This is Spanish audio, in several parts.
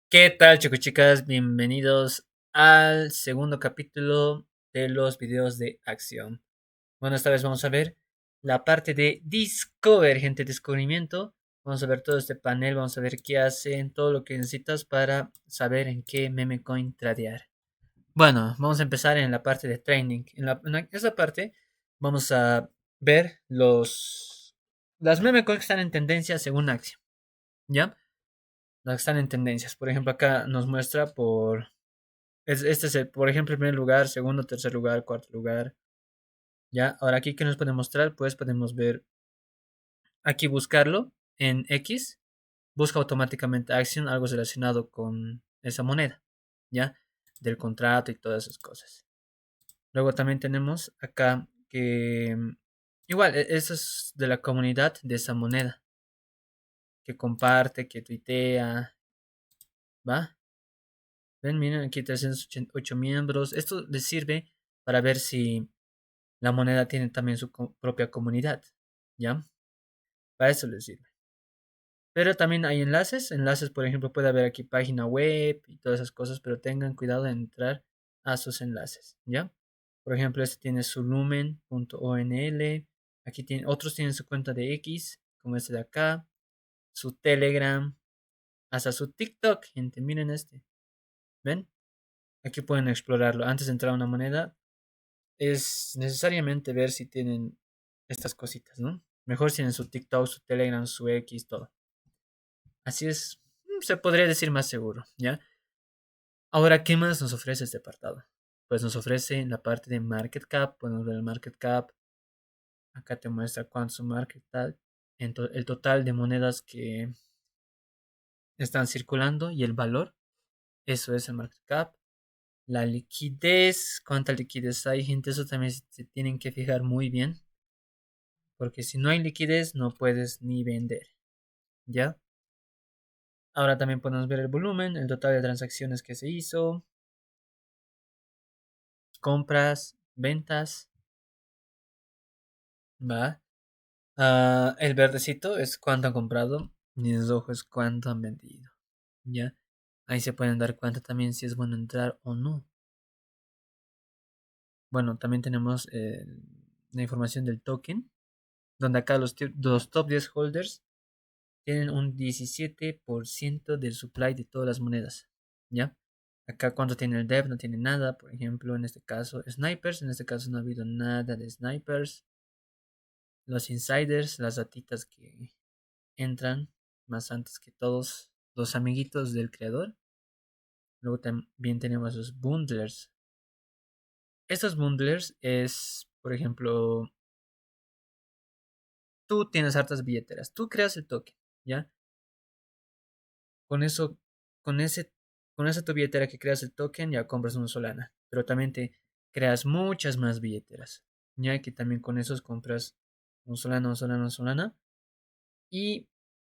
¿Qué tal, chicos, chicas? Bienvenidos al segundo capítulo de los videos de acción. Bueno, esta vez vamos a ver la parte de Discover, gente, descubrimiento. Vamos a ver todo este panel, vamos a ver qué hacen, todo lo que necesitas para saber en qué meme coin tradear. Bueno, vamos a empezar en la parte de training. Esta parte vamos a ver las meme coins que están en tendencia según acción, ¿ya? Las que están en tendencias. Por ejemplo, acá nos muestra este es el, por ejemplo, el primer lugar, segundo, tercer lugar, cuarto lugar. Ya, ahora aquí, ¿qué nos puede mostrar? Pues podemos ver aquí buscarlo en X. Busca automáticamente Action, algo relacionado con esa moneda. Ya, del contrato y todas esas cosas. Luego también tenemos acá que igual, eso es de la comunidad de esa moneda. Que comparte, que tuitea, ¿va? Ven, miren, aquí 308 miembros. Esto les sirve para ver si la moneda tiene también su propia comunidad, ¿ya? Para eso les sirve. Pero también hay enlaces, por ejemplo, puede haber aquí página web y todas esas cosas, pero tengan cuidado de entrar a sus enlaces, ¿ya? Por ejemplo, este tiene su lumen.onl, aquí tiene, otros tienen su cuenta de X, como este de acá, su Telegram, hasta su TikTok, gente, miren este, ¿ven? Aquí pueden explorarlo. Antes de entrar a una moneda, es necesariamente ver si tienen estas cositas, ¿no? Mejor si tienen su TikTok, su Telegram, su X, todo. Así es, se podría decir más seguro, ¿ya? Ahora, ¿qué más nos ofrece este apartado? Pues nos ofrece en la parte de market cap, podemos ver el market cap, acá te muestra cuánto es su market cap, el total de monedas que están circulando y el valor, eso es el market cap. La liquidez, cuánta liquidez hay, gente, eso también se tienen que fijar muy bien, porque si no hay liquidez no puedes ni vender, ¿ya? Ahora también podemos ver el volumen, el total de transacciones que se hizo, compras, ventas, ¿va? El verdecito es cuánto han comprado y el rojo es cuánto han vendido, ¿ya? Ahí se pueden dar cuenta también si es bueno entrar o no. Bueno, también tenemos la información del token, donde acá los top 10 holders tienen un 17% del supply de todas las monedas, ¿ya? Acá cuánto tiene el dev, no tiene nada, por ejemplo, en este caso snipers, en este caso no ha habido nada de snipers, los insiders, las ratitas que entran más antes que todos los amiguitos del creador. Luego también tenemos los bundlers. Estos bundlers es, por ejemplo, tú tienes hartas billeteras, tú creas el token, ¿ya? Con eso, con ese, con esa tu billetera que creas el token, ya compras una Solana. Pero también te creas muchas más billeteras. Ya que también con esos compras un Solana, un Solana, un Solana. Y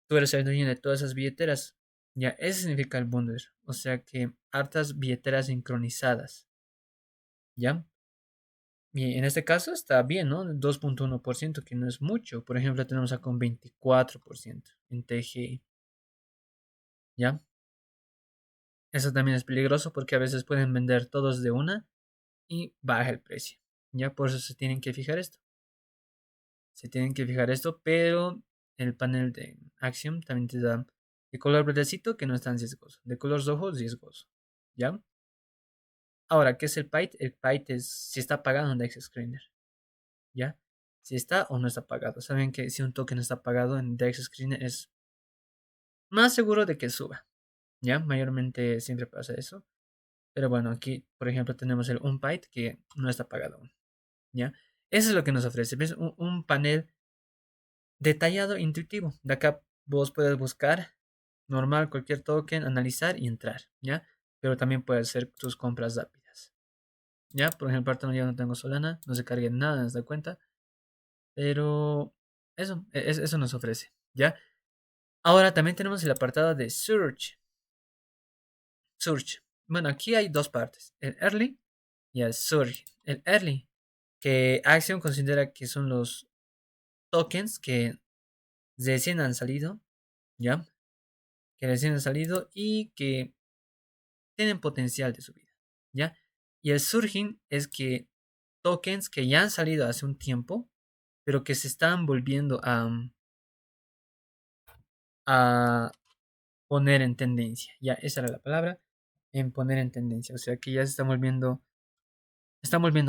tú eres el dueño de todas esas billeteras. Ya, eso significa el bundle. O sea que hartas billeteras sincronizadas. ¿Ya? Y en este caso está bien, ¿no? 2,1%, que no es mucho. Por ejemplo, tenemos acá un 24% en TGI. ¿Ya? Eso también es peligroso porque a veces pueden vender todos de una y baja el precio. Ya por eso se tienen que fijar esto. Se tienen que fijar esto, pero el panel de acción también te da de color verdecito que no es tan riesgoso. De color rojo, riesgoso. ¿Ya? Ahora, ¿qué es el PITE? El PITE es si está pagado en DEX Screener. ¿Ya? Si está o no está pagado. Saben que si un token está pagado en DEX Screener es más seguro de que suba. ¿Ya? Mayormente siempre pasa eso. Pero bueno, aquí, por ejemplo, tenemos el UnPyte que no está pagado aún. ¿Ya? Eso es lo que nos ofrece. ¿Ves? Un panel detallado, e intuitivo. De acá vos puedes buscar normal cualquier token, analizar y entrar. ¿Ya? Pero también puedes hacer tus compras rápidas. ¿Ya? Por ejemplo, ahorita yo no tengo Solana, no se cargue nada en esta cuenta. Pero eso nos ofrece. ¿Ya? Ahora también tenemos el apartado de Search. Search. Bueno, aquí hay dos partes. El Early y el Surge. El Early, que Axiom considera que son los tokens que recién han salido, ¿ya? Que recién han salido y que tienen potencial de subida, ¿ya? Y el surging es que tokens que ya han salido hace un tiempo, pero que se están volviendo a poner en tendencia. Ya, esa era la palabra, en poner en tendencia. O sea que ya se están volviendo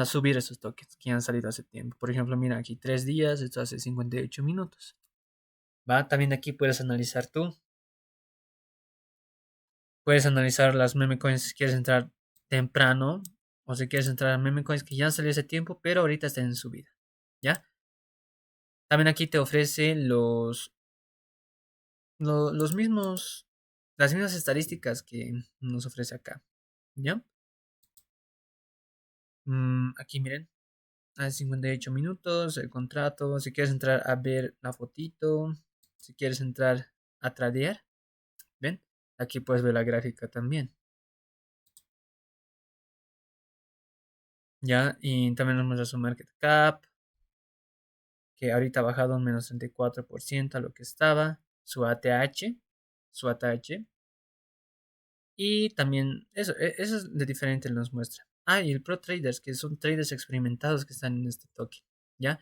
a subir esos tokens que han salido hace tiempo. Por ejemplo, mira aquí 3 días, esto hace 58 minutos. ¿Va? También aquí puedes analizar tú. Puedes analizar las meme coins si quieres entrar temprano o si quieres entrar a meme coins que ya han salido hace tiempo, pero ahorita están en subida. ¿Ya? También aquí te ofrece los mismos, las mismas estadísticas que nos ofrece acá. ¿Ya? Aquí miren, hace 58 minutos el contrato. Si quieres entrar a ver la fotito, si quieres entrar a tradear, ¿ven? Aquí puedes ver la gráfica también. ¿Ya? Y también nos muestra su market cap, que ahorita ha bajado un menos 34% a lo que estaba. Su ATH. Y también eso es de diferente nos muestra. Ah, y el Pro Traders, que son traders experimentados que están en este token, ¿ya?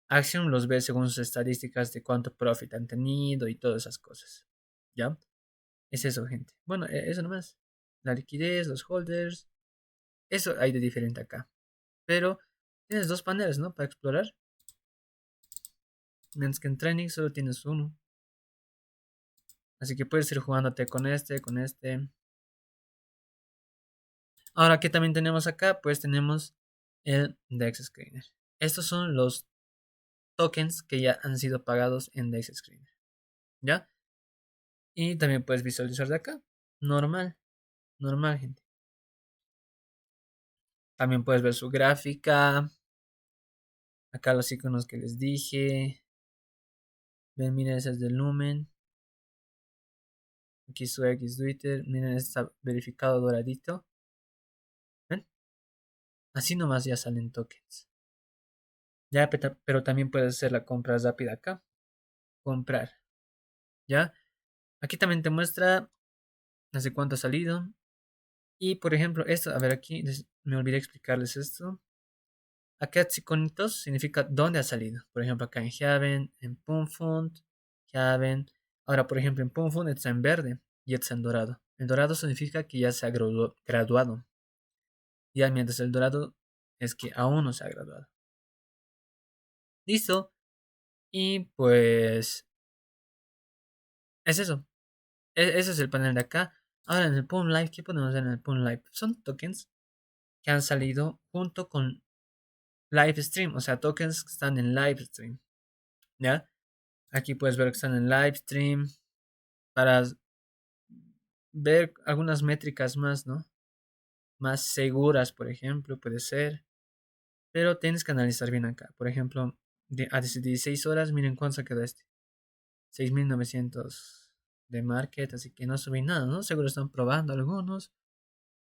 Axiom los ve según sus estadísticas de cuánto profit han tenido y todas esas cosas, ¿ya? Es eso, gente. Bueno, eso nomás. La liquidez, los holders, eso hay de diferente acá. Pero tienes dos paneles, ¿no? Para explorar. Mientras que en training solo tienes uno. Así que puedes ir jugándote con este, con este. Ahora, ¿qué también tenemos acá? Pues tenemos el DEX Screener. Estos son los tokens que ya han sido pagados en DEX Screener. ¿Ya? Y también puedes visualizar de acá. Normal, normal, gente. También puedes ver su gráfica. Acá los iconos que les dije. Ven, miren, ese es del Lumen. Aquí su X Twitter. Miren, está verificado doradito. ¿Ven? Así nomás ya salen tokens. Ya, pero también puedes hacer la compra rápida acá. Comprar. ¿Ya? Aquí también te muestra hace cuánto ha salido. Y por ejemplo, esto, a ver, aquí me olvidé explicarles esto. Acá iconitos significa dónde ha salido. Por ejemplo, acá en Heaven, en Pumfund, Heaven. Ahora, por ejemplo, en Pumfund está en verde y está en dorado. El dorado significa que ya se ha graduado. Ya mientras el dorado es que aún no se ha graduado. Listo. Y pues es eso. Ese es el panel de acá. Ahora en el Pump Live, ¿qué podemos hacer en el Pump Live? Son tokens que han salido junto con live stream, o sea, tokens que están en live stream, ¿ya? Aquí puedes ver que están en live stream para ver algunas métricas más, ¿no? Más seguras, por ejemplo, puede ser, pero tienes que analizar bien acá. Por ejemplo, hace 16 horas, miren cuánto se quedó este. 6.900 de market, así que no subí nada, ¿no? Seguro están probando algunos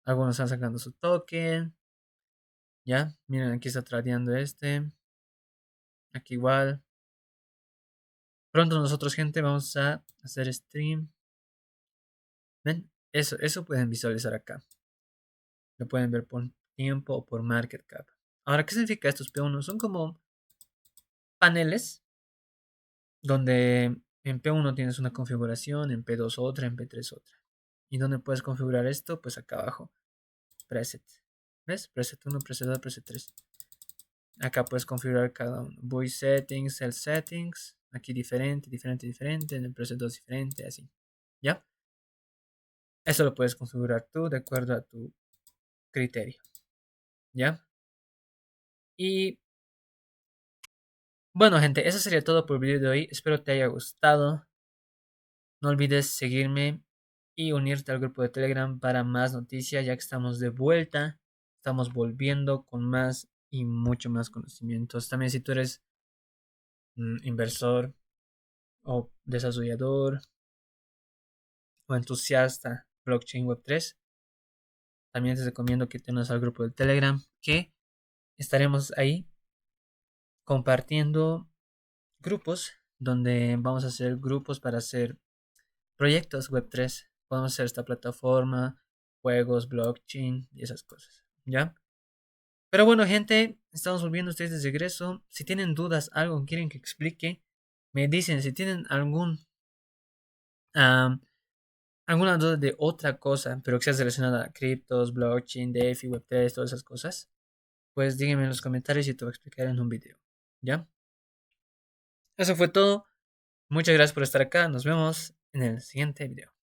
están sacando su token, ¿ya? Miren, aquí está tradeando este, aquí igual. Pronto nosotros, gente, vamos a hacer stream. ¿Ven? Eso pueden visualizar acá. Lo pueden ver por tiempo o por market cap. Ahora, ¿qué significa estos P1? Son como paneles donde en P1 tienes una configuración, en P2 otra, en P3 otra. ¿Y dónde puedes configurar esto? Pues acá abajo. Preset. ¿Ves? Preset 1, preset 2, preset 3. Acá puedes configurar cada uno. Voice settings, cell settings. Aquí diferente, diferente, diferente. En el preset 2 diferente, así. ¿Ya? Eso lo puedes configurar tú de acuerdo a tu criterio. ¿Ya? Y bueno, gente, eso sería todo por el video de hoy. Espero te haya gustado. No olvides seguirme y unirte al grupo de Telegram para más noticias, ya que estamos de vuelta. Estamos volviendo con más y mucho más conocimientos. También si tú eres inversor o desarrollador o entusiasta blockchain Web3, también te recomiendo que te unas al grupo de Telegram, que estaremos ahí compartiendo grupos donde vamos a hacer grupos para hacer proyectos Web3. Podemos hacer esta plataforma, juegos, blockchain y esas cosas, ¿ya? Pero bueno, gente, estamos volviendo a ustedes de regreso. Si tienen dudas, algo que quieren que explique, me dicen. Si tienen am, alguna duda de otra cosa, pero que sea relacionada a criptos, blockchain, DeFi, Web3, todas esas cosas, pues díganme en los comentarios y te voy a explicar en un video, ¿ya? Eso fue todo. Muchas gracias por estar acá. Nos vemos en el siguiente video.